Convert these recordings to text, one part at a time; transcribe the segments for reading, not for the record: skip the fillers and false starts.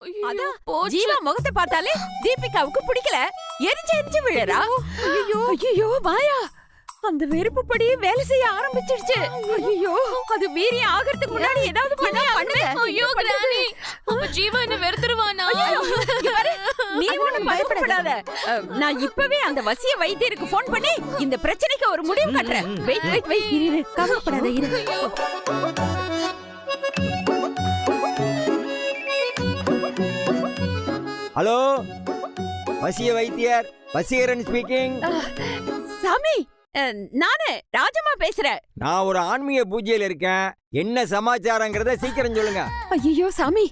அதான் ஜீவா முகத்தை பார்த்தாலே தீபிகாவுக்கு பிடிக்கல. எரிஞ்சு விழறா. ஐயோ மாயா, அந்த வெறுப்பு படி வேலை செய்ய ஆரம்பிச்சிடுச்சு. ஐயோ, அது வீரியம் ஆகிறதுக்கு முன்னாடி ஏதாவது பண்ணுங்க. ஐயோ கிரானி, அப்ப ஜீவா என்ன வெறுத்துருவானா? நீ ஒண்ணும் பயப்படாத. நான் இப்பவே அந்த வசிய வைத்தியருக்கு போன் பண்ணி இந்த பிரச்சனைக்கு ஒரு முடிவு கட்டுறேன். வெயிட் இரு, கவலைப்படாத இரு. ஹலோ, வசிய வைத்தியர் வசீகரன் ஸ்பீக்கிங். சாமி, நானு ராஜம்மா பேசுறேன். நான் ஒரு ஆன்மீக பூஜையில இருக்கேன். என்ன சமாச்சாரங்கிறத சீக்கிரம் சொல்லுங்க. ஐயோ சாமி,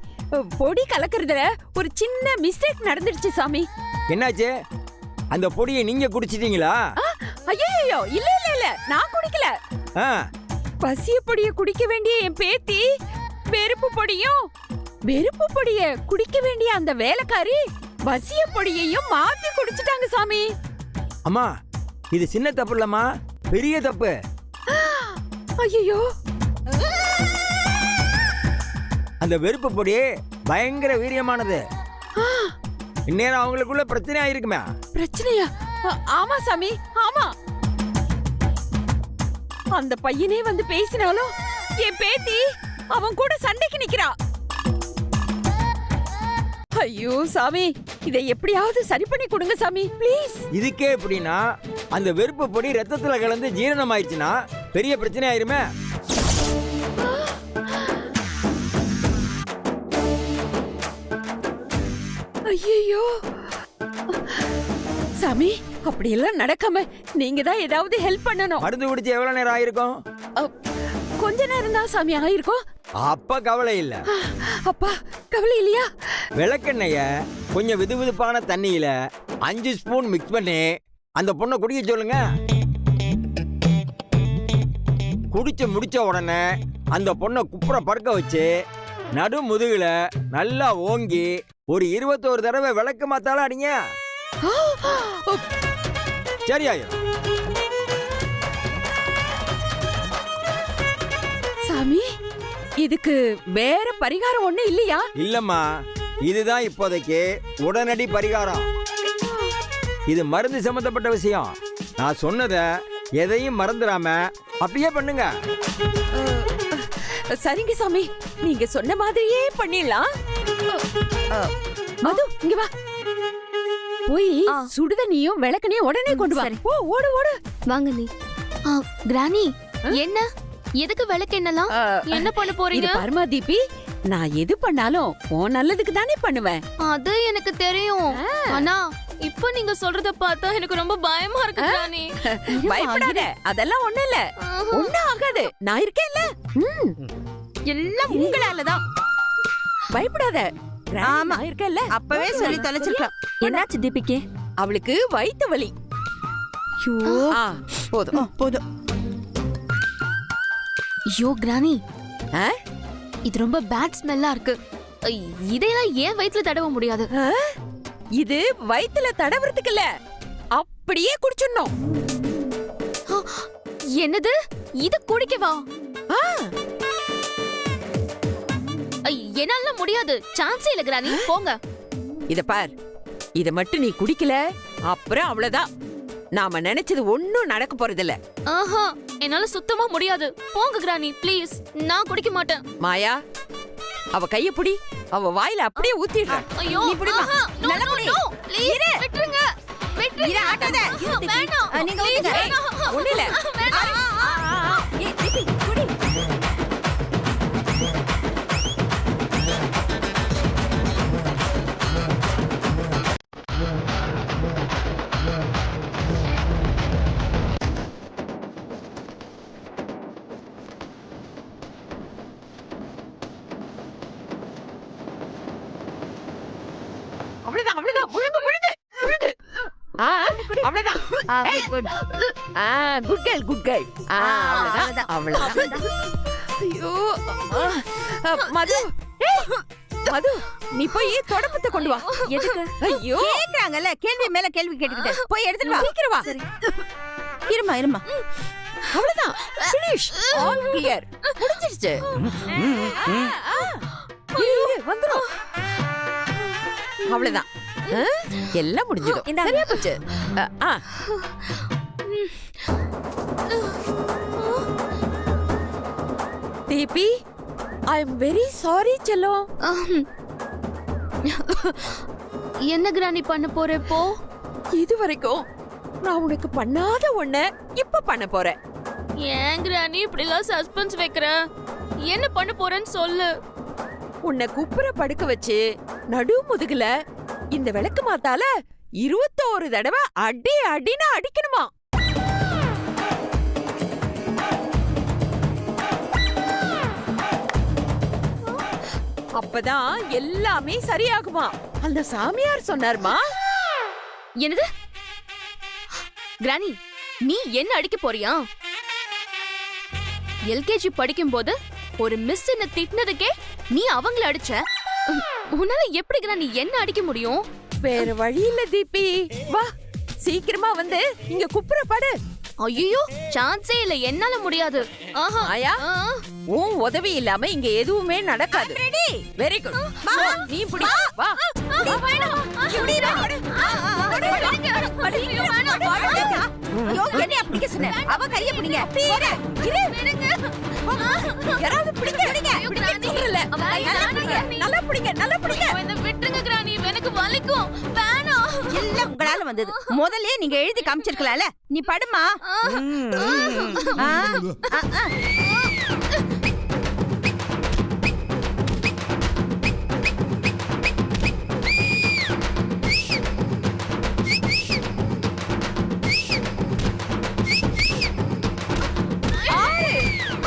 பொடி கலக்குறதுல ஒரு சின்ன மிஸ்டேக் நடந்துடுச்சு சாமி. என்னாச்சு? அந்த பொடியை நீங்க குடிச்சிட்டீங்களா? ஐயோ இல்ல, நான் குடிக்கல. பசிய பொடிய குடிக்க வேண்டிய என் பேத்தி வெறுப்பு பொடிய குடிக்க வேண்டிய அந்த வேலைக்காரி பசிய பொடியையும் மாத்தி குடிச்சிட்டாங்க சாமி. அம்மா, இது சின்ன தப்பு இல்லம்மா, பெரிய தப்பு. ஐயோ, அந்த வெறுப்பு பொடி பயங்கர வீரியமானது. இந்நேரம் அவங்களுக்குள்ள பிரச்சனை ஆயிருக்குமே. பிரச்சனையா? ஆமா சாமி, ஆமா. அந்த பையனே வந்து பேசினாலும் என் பேத்தி அவன் கூட சண்டைக்கு நிக்கிறா. ஐயோ சாமி, இதை எப்படியாவது சரி பண்ணி கொடுங்க சாமி, ப்ளீஸ். இதுக்கே எப்படின்னா, அந்த வெறுப்பு பொடி ரத்தத்துல கலந்து ஜீரணம் ஆயிடுச்சுன்னா பெரிய பிரச்சனை ஆயிருமே. ஐயோ சாமி, அப்படி எல்லாம் நடக்காம நீங்க தான் ஏதாவது ஹெல்ப் பண்ணணும். மருந்து குடிச்சு எவ்வளவு நேரம் ஆயிருக்கும்? கொஞ்ச நேரம் தான் சாமி ஆயிருக்கும். அப்ப கவலை இல்ல. அப்பா, கவலை இல்லையா? விளக்கெண்ணெய கொஞ்சம் வெதுவெதுப்பான தண்ணியில 5 ஸ்பூன் மிக்ஸ் பண்ணி அந்த பொண்ணை குடிக்க சொல்லுங்க. குடிச்சு முடிச்ச உடனே அந்த பொண்ணை குப்புற படுக்க வச்சு நடு முதுகுல நல்லா ஓங்கி ஒரு 21 தடவை விளக்கு மாத்தால அடிங்க. சரியாயிரும். சாமி, இதுக்கு வேற பரிகாரம் ஒண்ணு இல்லையா? இல்லம்மா, இதுதான் இப்போதைக்கு உடனடி பரிகாரம். இது மருந்து சம்பந்தப்பட்ட விஷயம். நான் சொன்னத எதையும் மறந்துடாம அப்படியே பண்ணுங்க. சரிங்க சாமி, நீங்க சொன்ன மாதிரியே பண்ணிடலாம். மது, இங்க வா. போய் சுடுதண்ணியும் விளக்கனையும் உடனே கொண்டு வா. ஓடு ஓடு. வாங்க நீ. கிரானி, என்ன எதுக்கு விளக்கெண்ணலாம்? என்ன பண்ண போறீங்க? பரமா தீபி, நான் எது பண்ணாலும் உன் நல்லதுக்கு தானே பண்ணுவேன். அது எனக்கு தெரியும். ஆனா இப்போ நீங்க சொல்றத பார்த்தா எனக்கு ரொம்ப பயமா இருக்கு கிரானி. பயப்படாத, அதெல்லாம் ஒண்ணு இல்ல, ஒண்ணும் ஆகாது. நான் இருக்கேன்ல. எல்லாம் உங்களாலதான். பயப்படாத. ஆமா, இருக்கேன்ல. அப்பவே சொல்லி தொலைச்சிருக்கலாம். என்னாச்சு தீபிக்கு? அவளுக்கு வயித்து வலி. போதும். ஐயோ கிரானி, இது ரொம்ப பேட் ஸ்மெல்லா இருக்கு. இதையெல்லாம் ஏன் வயித்துல தடவ முடியாது? இது வயித்துல தடவறதுக்கு இல்ல, அப்படியே குடிச்சிடணும். என்னது? இது குடிக்கவா? என்னால முடியாது. சான்ஸே இல்ல கிரானி, போங்க. இத பார், இத மட்டும் நீ குடிக்கல அப்புறம் அவ்வளவுதான். நாம நினைச்சது ஒண்ணும் நடக்க போறதில்ல. ஆஹா, என்னால சுத்தமா முடியாது. போங்க கிரானி, ப்ளீஸ். நான் குடிக்க மாட்டேன். மாயா, அவ கைய புடி, அவ வாயில அப்படியே ஊத்திடுற. ஐயோ, நீ புடிமா. நல்ல புடி. ப்ளீஸ் விட்டுருங்க. இத ஆட்டாத. வேணாம். நீங்க ஊத்துங்க. ஒண்ணு இல்ல. ஏய் தீபி, குடி. அவ்வளவுதான். முழுங்கு. அவ்வளவுதான். Good girl. அவ்வளவுதான். ஐயோ மது, மது, நீ போய் தொடப்பத்தை கொண்டு வா. எதுக்கு? ஐயோ, கேக்குறாங்கல்ல, கேள்வி மேல கேள்வி கேட்டுக்கிட்டு போய் எடுத்துட்டு வா. சீக்கிரம் வா. இருமா. அவ்வளவுதான். ஃபினிஷ். All clear. முடிஞ்சிருச்சு. வந்துரும். அவ்வளவுதான். ஆ, எல்லாம் முடிஞ்சது. சரியா போச்சு. ஆ, ஆ. தீபி, ஐ எம் வெரி சாரி செல்லம். என்ன கிராணி பண்ண போற இப்போ? இது வரைக்கும் நான் உனக்கு பண்ணாத ஒண்ண இப்ப பண்ண போறேன். ஏன் கிராணி இப்படி எல்லாம் சஸ்பென்ஸ் வைக்கிற? என்ன பண்ண போறேன்னு சொல்லு. உன்னை குப்புற படுக்க வச்சு நடு முதுகுல இந்த விளக்கு மாத்தால 21 தடவை அடி அடின்னு அடிக்கணுமா? அப்பதான் எல்லாமே சரியாகுமா. அந்த சாமியார் சொன்னார்மா. என்னது கிராணி, நீ என்ன அடிக்க போறியா? எல்கேஜி படிக்கும் போது ஒரு மிஸ் என்ன திட்டினதுக்கே நீ அவங்கள அடிச்ச. உன்னால எப்படி கிராணி என்ன அடிக்க முடியும்? வேற வழி இல்ல தீபி. வா சீக்கிரமா வந்து இங்க குப்புற படு. ஐயோ, சான்ஸே இல்ல, என்னால முடியாது. ஆஹா. ஆயா, உன் உதவி இல்லாம இங்க எதுவுமே நடக்காது. Very good. நீ பிடி. வா. அவ கைய பிடிங்க. யாராவது பிடிங்க. நல்லா பிடிங்க, நல்லா பிடிங்க. விட்டுருங்க கிராணி, எனக்கு வலிக்கும். வேணாம். எல்லாம் உங்களால வந்தது. முதல்ல நீங்க எழுதி காமிச்சிருக்கலாம்ல. நீ படுமா.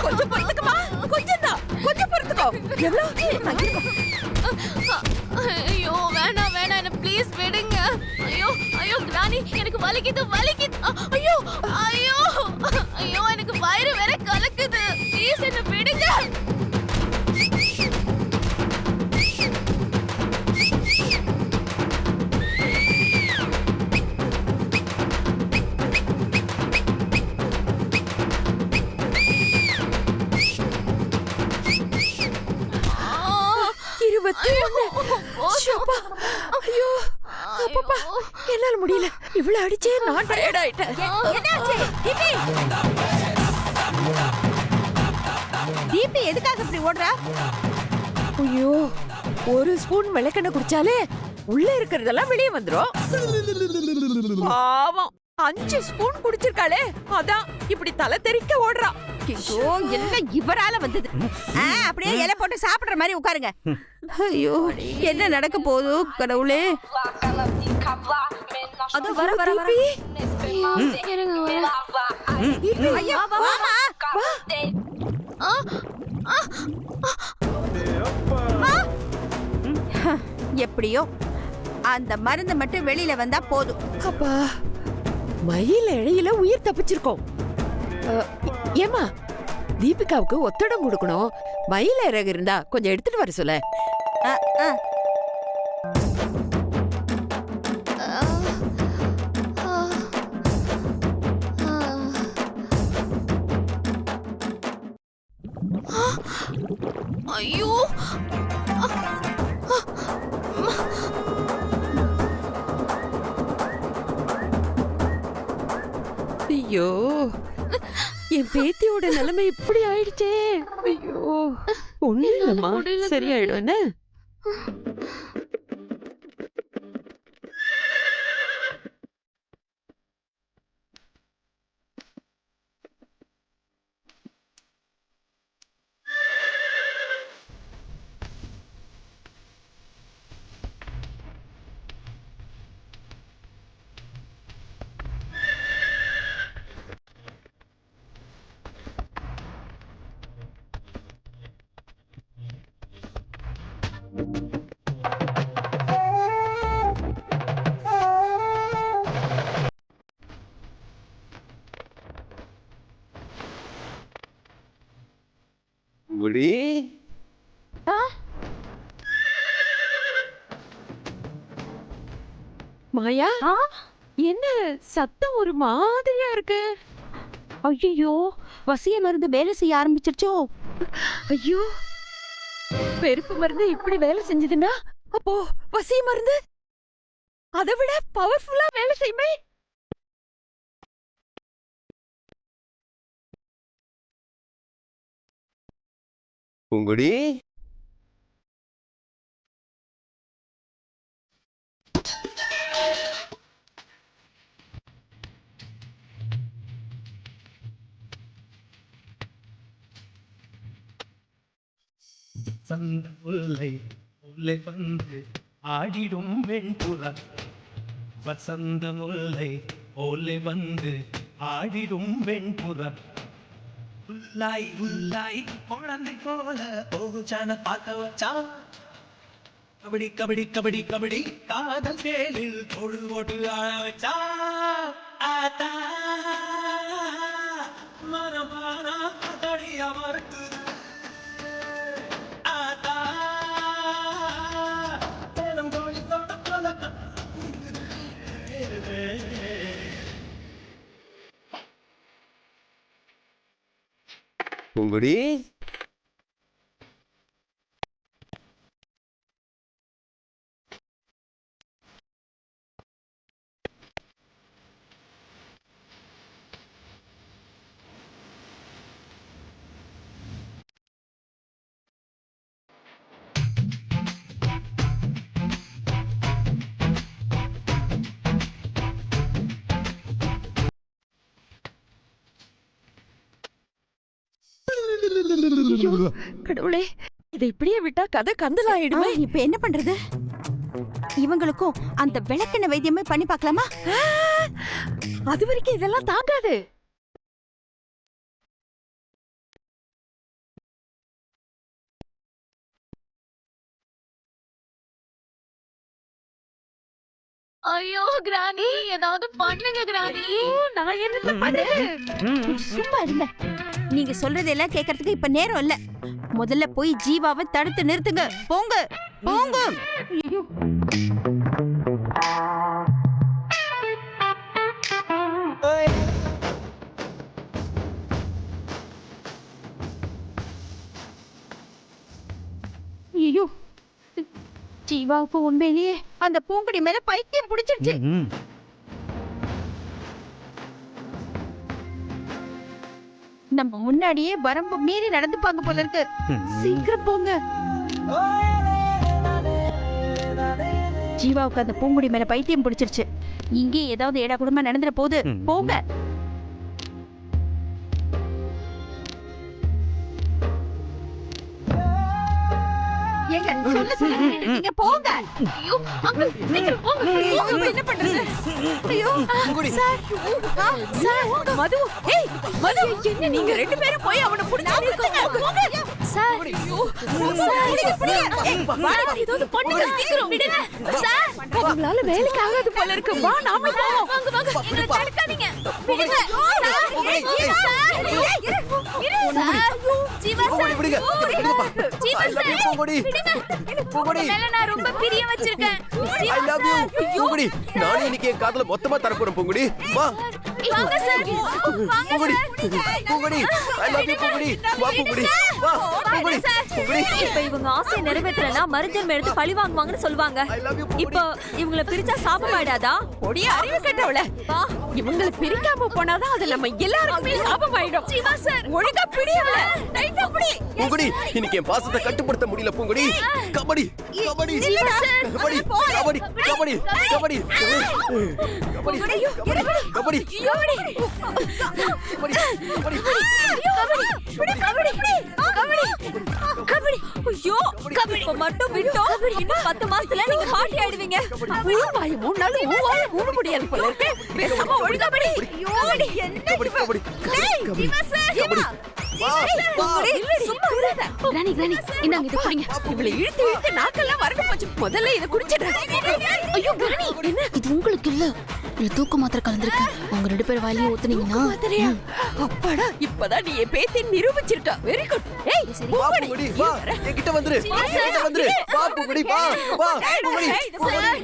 கொஞ்சம் பொறுத்துக்குமா. கொஞ்சம் தான். கொஞ்சம் பொறுத்துக்கோ. எவ்வளவு? ஐயோ வேணாம் வேணாம், என்ன ப்ளீஸ் விடுங்க. ஐயோ ஐயோ கிராணி, எனக்கு வலிக்குது வலிக்குது. ஐயோ ஐயோ ஐயோ, எனக்கு வயிறு வேற கலக்குது. ப்ளீஸ் என்ன விடுங்க. ஐயோ அப்பப்பா, என்னால முடியல. இவ்வளவு அடிச்சே நான் டயர்ட் ஆயிட்டேன். தீபி எதுக்காக இப்படி ஓடுறா? ஐயோ, ஒரு ஸ்பூன் விளக்கெண்ணெய் குடிச்சாலே உள்ள இருக்கிறதெல்லாம் வெளியே வந்துரும். பாவம், 5 ஸ்பூன் குடிச்சிருக்காளே, அதான் இப்படி தலை தெறிக்க ஓடுறா. ஐயோ, எல்லாம் இவரால வந்தது. அப்படியே இலை போட்டு சாப்பிடுற மாதிரி உட்காருங்க. ஐயோ, என்ன நடக்க போகுது கடவுளே. அது வர வர வர. இருங்க வர. ஐயோ, வாமா. எப்படியோ அந்த மருந்து மட்டும் வெளியில வந்தா போதும். அப்பா, மயில இழையில உயிர் தப்பிச்சிருக்கோம். ஏமா, தீபிகாவுக்கு ஒத்தடம் கொடுக்கணும். மயில இறகு இருந்தா கொஞ்சம் எடுத்துட்டு வர சொல்ல. ஐயோ ஐயோ, என் பேத்தியோட நிலைமை இப்படி ஆயிடுச்சே. ஐயோ, ஒண்ணு இல்லம்மா, சரியாயிடும். என்ன முடி மாயா, என்ன சத்தம் ஒரு மாதிரியா இருக்கு? ஐயோ, வசிய மருந்து வேலை செய்ய ஆரம்பிச்சிருச்சோ? ஐயோ, பெருப்பு மருந்து இப்படி வேலை செஞ்சதுன்னா அப்போ வசிய மருந்து அதை விட பவர்ஃபுல்லா வேலை செய்யுமே. பூங்குடி, வசந்த முல்லை முல்லை வந்து ஆடிடும் வெண்புறா. வசந்த முல்லை ஓலை வந்து ஆடிடும் வெண்புறா. உள்ளாய் உள்ளாய் குழந்தை போல போகுச்சான பார்க்க வச்சா. கபடி கபடி கபடி கபடி காதல் தேலில் தொழு ஓட்டு ஆழ வச்சா. ஆத்தா மனமானா தடியா மறுக்குது. பூங்குடி, கடவுளே, இதை இப்படியே விட்டா கதை கந்தலாயிடுமே. இப்ப என்ன பண்றது? இவங்களுக்கும் அந்த விளக்கெண்ண வைத்தியமே பண்ணி பார்க்கலாமா? அது வரைக்கும் இதெல்லாம் தாங்காது. ஐயோ கிராணி, ஏதாவது பண்ணுங்க கிராணி. நான் என்ன பண்ணேன்? சும்மா இருங்க. நீங்க சொல்றதெல்லாம் கேட்கறதுக்கு இப்ப நேரம் இல்ல. முதல்ல போய் ஜீவாவை தடுத்து நிறுத்துங்க. போங்க போங்க. ஐயோ. ஐயோ, ஜீவாவுக்கு உண்மையிலேயே அந்த பூங்குடி மேல பைத்தியம் பிடிச்சிருச்சு. நம்ம முன்னாடியே வரம்பு மீறி நடந்துப்பாங்க போல இருக்கு. சீக்கிரம் போங்க. ஜீவாவுக்கு அந்த பூங்குடி மேல பைத்தியம் பிடிச்சிருச்சு. இங்கே ஏதாவது ஏடா குடும்பம் நடந்துற போது. போங்க. ஏங்க சொல்ல சொல்லுங்க. போங்க. ஐயோ அங்கிள், சீக்கிரம் போங்க. என்ன பண்றது? ஐயோ சார், சார், மது, ஏய் மது, என்ன நீங்க ரெண்டு பேரும் போய் அவனை புடிச்சு நிறுத்துங்க. போங்க. சார், ஏதாவது பண்ணுங்க, சீக்கிரம் விடுங்க. சார், உங்களால வேலைக்கு ஆகாது போல இருக்கு. வா, நாம போவோம். வாங்க வாங்க, எங்களை தடுக்காதீங்க. விடுங்க. Sir, Jeeva sir, Jeeva sir, Poongudi, Poongudi, மேல நான் ரொம்ப பிரியம் வச்சிருக்கேன். I love you. பூங்குடி, நானே இன்னைக்கு என் காதல மொத்தமா தரப்போறேன். பூங்குடி, வா. வாங்க சார், வாங்க Poongudi, sir. Poongudi, I love you. Poongudi, வா பூங்குடி, வா. பூங்குடி, பூங்குடி, இப்ப இவங்க ஆசையை நிறைவேற்றலனா மறுஜன்மம் எடுத்து பழி வாங்குவாங்கன்னு சொல்லுவாங்க. I love you. பூங்குடி. இப்போ இவங்கள பிரிச்சா சாபமாயிடாதா? ஒடிய அறிவு கட்டவள. இவங்களை பிரிக்காம போனாதான் அது நம்ம எல்லாருக்குமே சாபமாயிடும். ஜீவா சார், ஒழுங்கா பிடியவள. டைட்டா பிடி. பூங்குடி, இன்னைக்கு என் பாசத்தை கட்டுப்படுத்த முடியல. பூங்குடி, கபடி, கபடி, கபடி, கபடி, கபடி, கபடி, கபடி, கபடி, ஐயோ, இப்ப மட்டும் விட்டோம். இன்னும் 10 மாசத்துல நீங்க பாட்டி ஆயிடுவீங்க. வாய் மூணாலும் மூவால மூண முடியாது போல இருக்கு. பேசாம ஒழுங்கா பிடி. கபடி, கபடி, கபடி, ஜீவா சார், ஜீவா. வா, வா. சும்மா விடாத. கிரானி, கிரானி, இந்தாங்க இத குடிங்க. இவளை இழுத்து இழுத்து நாக்கெல்லாம் வரண்டு போச்சு. முதல்ல இத குடிச்சிடுறேன். ஐயோ கிரானி, என்ன இது உங்களுக்கு இல்ல, இதுல தூக்க மாத்திரை கலந்துருக்கு. உங்க 2 பேர் வாயிலையும் ஊத்துனீங்கன்னா மாத்திரையா? அப்பாடா, இப்பதான் நீ என் பேத்தை நிரூபிச்சிருக்க. Very good. ஏய், வா பூங்குடி, வா. என்கிட்ட வந்துரு. என்கிட்ட வந்துரு. வா பூங்குடி, வா, வா. பூங்குடி,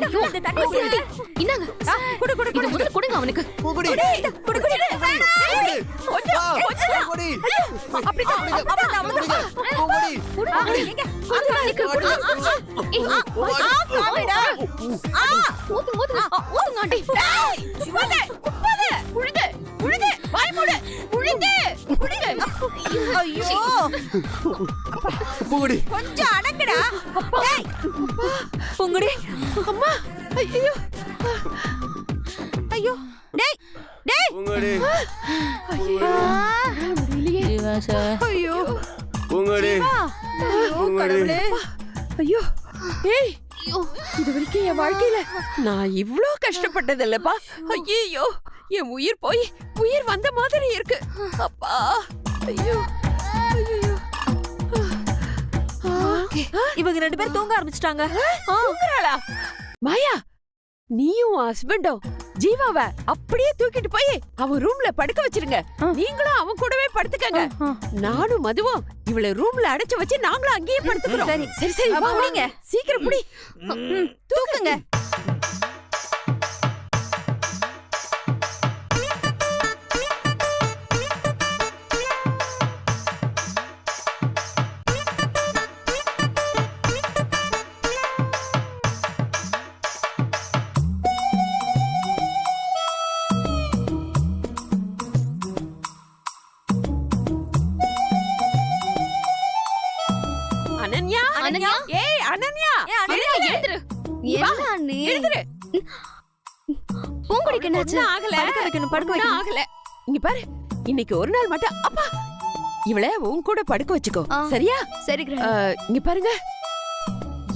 ஐயோ, இந்த தண்ணி ஊத்தி. இந்தாங்க. குடு குடு இத முதல்ல கொடுங்க அவனுக்கு. பூங்குடி, குடு குடு. பூங்குடி, கொஞ்சம் வா. கொஞ்சம். பூங்குடி, அப்படிதான் பூங்குடி, பூங்குடி, கொஞ்சம் குடு. பூங்குடி, ஊத்து ஊத்து ஊத்துங்க ஆண்டி. துப்பாத, துப்பாத. முழுங்கு, முழுங்கு. வாய் மூடு. முழுங்கு, முழுங்கு. ஐயோ பூங்குடி கொஞ்சம் அடங்குடா. டேய் பூங்குடி அம்மா, ஐயோ. ஐயோ டேய் டேய் பூங்குடி ஐயோ பூங்குடி கடவுளே. ஐயோ. ஏய், இது வரைக்கும் என் வாழ்க்கையில நான் இவ்ளோ கஷ்டப்பட்டது இல்லப்பா. ஐயோ, என் உயிர் போய் உயிர் வந்த மாதிரி இருக்கு. அப்பா, ஐயோ, ஐயோ. இவங்க 2 பேரும் தூங்க ஆரம்பிச்சிட்டாங்க. தூங்குறாளா? மாயா, நீயும் உன் ஹஸ்பண்டும் ஜீவாவை அப்படியே தூக்கிட்டு போய் அவன் ரூம்ல படுக்க வச்சிருங்க. நீங்களும் அவன் கூடவே படுத்துக்கங்க. நானும் மதுவும் இவளை ரூம்ல அடைச்சு வச்சு நாங்களும் அங்கேயே படுத்துக்கிறோம். சரி. சரி சரி, வா, புடிங்க. சீக்கிரம் புடி. தூக்குங்க. அனன்யா, அனன்யா? ஏய் அனன்யா, அனன்யா, எழுந்துரு. என்ன நீ? எழுந்துரு. பூங்குடிக்கு என்னாச்சு? ஒண்ணும் ஆகல. படுக்க வைக்கணும், படுக்க ஒண்ணும் வைக்கணும். ஆகல. இங்க பாரு, இன்னைக்கு ஒரு நாள் மட்டும் அப்பா இவளை உன் கூட படுக்க வச்சுக்கோ. ஆ. சரியா? சரி கிராணி. இங்க பாருங்க,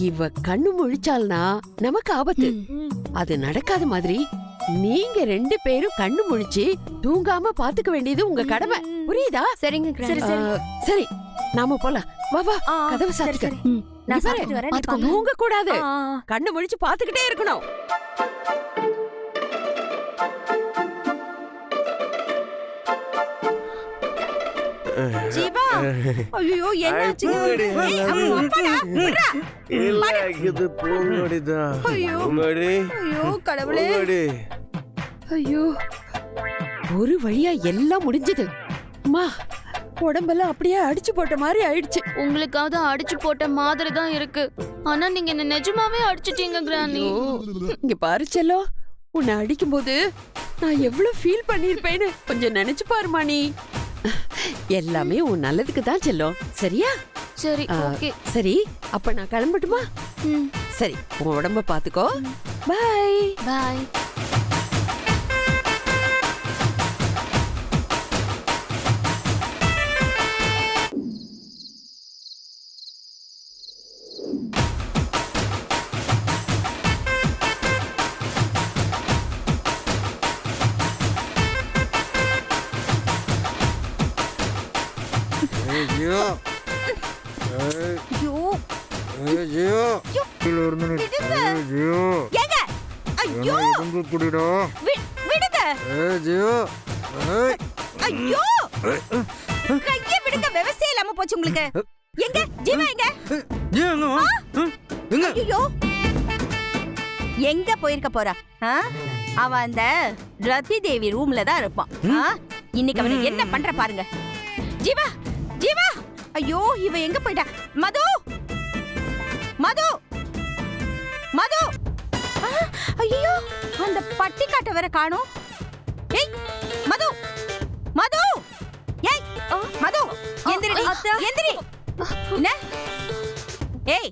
இவ கண்ணு முழிச்சால்னா நமக்கு ஆபத்து. அது நடக்காத மாதிரி நீங்க 2 பேரும் கண்ணு முழிச்சு தூங்காம பாத்துக்க வேண்டியது உங்க கடமை. புரியுதா? சரிங்க கிராணி. சரி, நாம போலாம். வா வா, கதவு சரி சாத்துக்க. சரி. நான் இங்க பாரு, சாப்பிட்டு வரேன். நீ பாத்துக்கோ, பாரு. தூங்க கூடாது. ஆ, கண்ணு முழிச்சு பாத்துக்கிட்டே இருக்கணும். ஜீவா ஐயோ என்னாச்சு? பூங்குடி ஏய், அப்பாடா, விட்றா. இல்ல இது பூங்குடிதான். ஐயோ. பூங்குடி ஐயோ கடவுளே. பூங்குடி ஐயோ, ஒரு வழியா எல்லாம் முடிஞ்சது. அம்மா, உடம்பெல்லாம் அப்படியே அடிச்சு போட்ட மாதிரி ஆயிடுச்சு. உங்களுக்காவது அடிச்சு போட்ட மாதிரி தான் இருக்கு. ஆனா நீங்க என்ன நிஜமாவே அடிச்சிட்டீங்க கிராணி. ஐயோ, இங்க பாரு செல்லம், உன்னை அடிக்கும்போது நான் எவ்வளவு ஃபீல் பண்ணிருப்பேன்னு கொஞ்சம் நினைச்சு பாருமா நீ. எல்லாமே உன் நல்லதுக்கு தான் செல்லம். சரியா? சரி, ஆ, ஓகே. சரி, அப்ப நான் கிளம்பட்டுமா? சரி, உன் உடம்ப பாத்துக்கோ. பை. பாய். ஐயோ ஐயோ ஐயோ கீழ இருந்து ஐயோ ஏங்க ஐயோ இருந்து குடிடா விடுங்க. ஐயோ ஐயோ கைய விடுங்க. விவசாயம் இல்லாம போச்சு உங்களுக்கு. எங்க ஜீவா எங்க? எங்க ஐயோ எங்க போயிருக்க போறா? ஆ? அவ அந்த ரதி தேவி ரூம்ல தான் இருப்பான். ஆ? இன்னைக்கு அவனை என்ன பண்ற பாருங்க. ஜீவா ஜீவா ஐயோ இவ எங்க போயிட்டா? மது மது மது ஐயோ அந்த பட்டி காட்ட வேற காணோம். ஏய் மது மது ஏய் மது எந்திரி எந்திரி. என்ன? ஏய்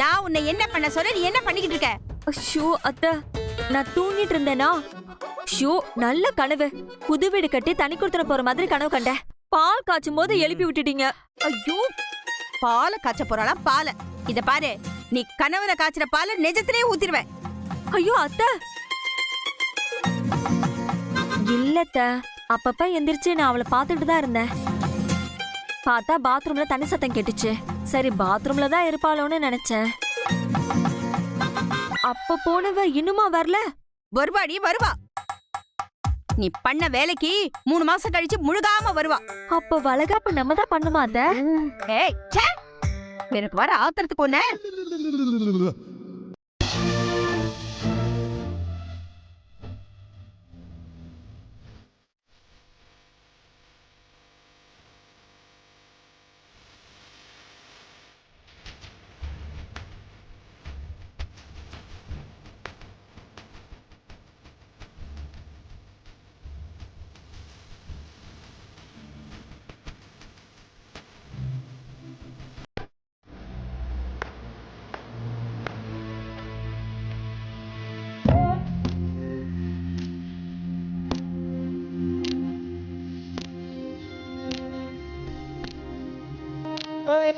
நான் உன்னை என்ன பண்ண சொல்ல, நீ என்ன பண்ணிக்கிட்டு இருக்க? ஐயோ அத்தை, நான் தூங்கிட்டு இருந்தேனா? ஐயோ நல்ல கனவு. புது வீடு கட்டி தனி கொடுத்துட போற மாதிரி கனவு கண்டேன். பால் காய்ச்சும் போது எழுப்பி விட்டுட்டீங்க. ஐயோ பாலை காய்ச்ச போறாளா? பாலை இத பாரு, நீ கனவுல காய்ச்சற பாலை நிஜத்திலேயே ஊத்திடுவேன். ஐயோ அத்தை, இல்லத்த, அப்பப்ப எந்திரிச்சு நான் அவளை பார்த்துட்டு தான் இருந்தேன். பார்த்தா பாத்ரூம்ல தண்ணி சத்தம் கேட்டுச்சு. சரி பாத்ரூம்ல தான் இருப்பாளோன்னு நினைச்சேன். அப்ப போனவ இன்னுமா வரல? வருவாடி வருவா. நீ பண்ண வேலைக்கு 3 மாசம் கழிச்சு முழுகாம வருவா. அப்ப வளகாப்பு நம்ம தான் பண்ணுமா அத்தை? ஏய் ச்சே, எனக்கு வர ஆத்திரத்துக்கு ஒண்ணு. ஓய்